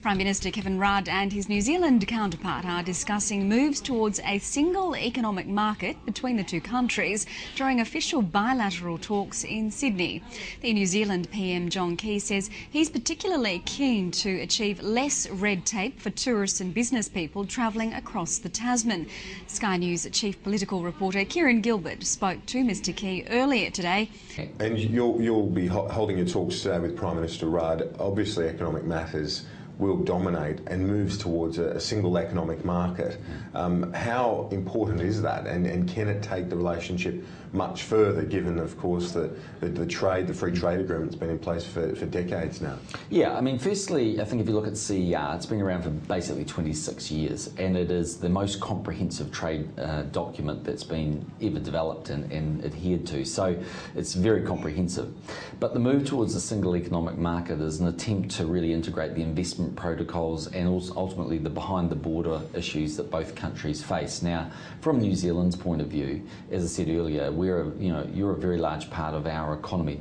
Prime Minister Kevin Rudd and his New Zealand counterpart are discussing moves towards a single economic market between the two countries during official bilateral talks in Sydney. The New Zealand PM John Key says he's particularly keen to achieve less red tape for tourists and business people travelling across the Tasman. Sky News chief political reporter Kieran Gilbert spoke to Mr Key earlier today. And you'll be holding your talks today with Prime Minister Rudd. Obviously economic matters will dominate and moves towards a single economic market. How important is that, and can it take the relationship much further, given, of course, the free trade agreement's been in place for decades now? Yeah, I mean, firstly, I think if you look at CER, it's been around for basically 26 years, and it is the most comprehensive trade document that's been ever developed and adhered to. So it's very comprehensive. But the move towards a single economic market is an attempt to really integrate the investment protocols and also ultimately the behind-the-border issues that both countries face. Now, from New Zealand's point of view, as I said earlier, you're a very large part of our economy.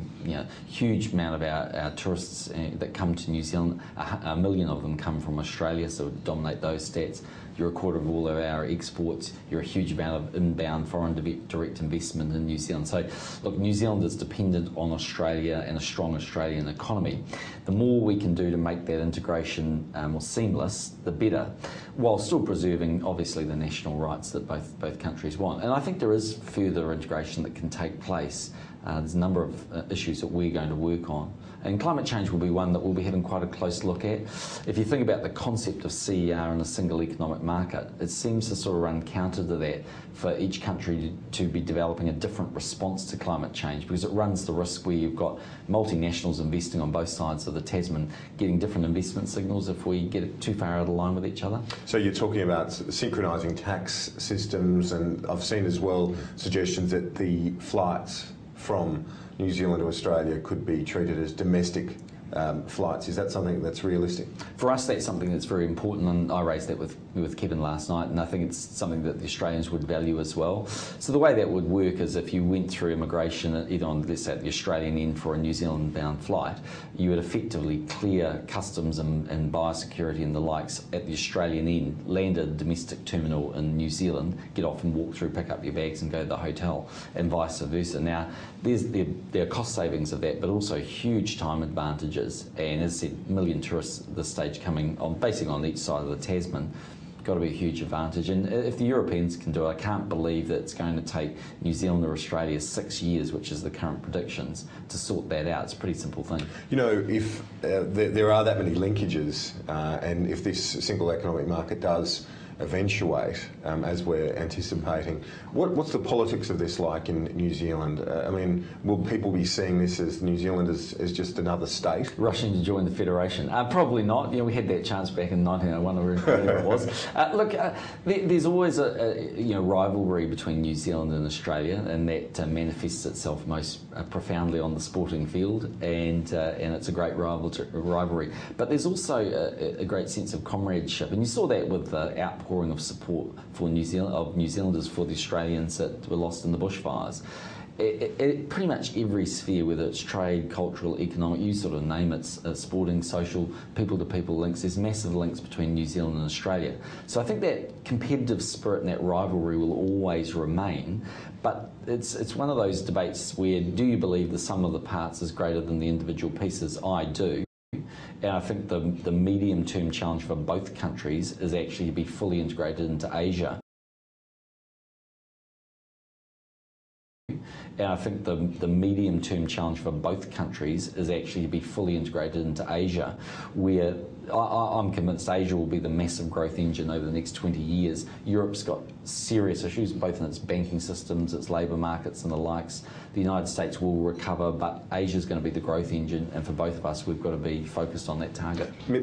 Huge amount of our tourists that come to New Zealand, a million of them come from Australia, so dominate those stats. You're a quarter of all of our exports. You're a huge amount of inbound foreign direct investment in New Zealand. So, look, New Zealand is dependent on Australia and a strong Australian economy. The more we can do to make that integration more seamless, the better, while still preserving, obviously, the national rights that both countries want. And I think there is further integration that can take place. There's a number of issues that we're going to work on. And climate change will be one that we'll be having quite a close look at. If you think about the concept of CER and a single economic market, it seems to sort of run counter to that for each country to be developing a different response to climate change, because it runs the risk where you've got multinationals investing on both sides of the Tasman getting different investment signals if we get it too far out of line with each other. So you're talking about synchronising tax systems, and I've seen as well suggestions that the flights from New Zealand to Australia could be treated as domestic flights. Is that something that's realistic? For us, that's something that's very important, and I raised that with Kevin last night, and I think it's something that the Australians would value as well. So the way that would work is if you went through immigration, either on, let's say, the Australian end for a New Zealand-bound flight, you would effectively clear customs and biosecurity and the likes at the Australian end, land at a domestic terminal in New Zealand, get off and walk through, pick up your bags and go to the hotel, and vice versa. Now, there are cost savings of that, but also huge time advantages. And as I said, a million tourists at this stage coming on, basically on each side of the Tasman, got to be a huge advantage. And if the Europeans can do it, I can't believe that it's going to take New Zealand or Australia 6 years, which is the current predictions, to sort that out. It's a pretty simple thing. You know, if there are that many linkages, and if this single economic market does eventuate, as we're anticipating, what's the politics of this like in New Zealand? I mean, will people be seeing this as New Zealand as just another state? Rushing to join the Federation? Probably not. We had that chance back in 1901 or whatever it was. There's always a rivalry between New Zealand and Australia, and that manifests itself most profoundly on the sporting field, and it's a great rivalry. But there's also a great sense of comradeship, and you saw that with the outpouring of support for New Zealanders for the Australians that were lost in the bushfires. Pretty much every sphere, whether it's trade, cultural, economic, you sort of name it, sporting, social, people-to-people links, there's massive links between New Zealand and Australia. So I think that competitive spirit and that rivalry will always remain, but it's one of those debates where, do you believe the sum of the parts is greater than the individual pieces? I do. And I think the medium-term challenge for both countries is actually to be fully integrated into Asia. And I think the medium-term challenge for both countries is actually to be fully integrated into Asia, where I'm convinced Asia will be the massive growth engine over the next 20 years. Europe's got serious issues, both in its banking systems, its labour markets and the likes. The United States will recover, but Asia's going to be the growth engine, and for both of us, we've got to be focused on that target.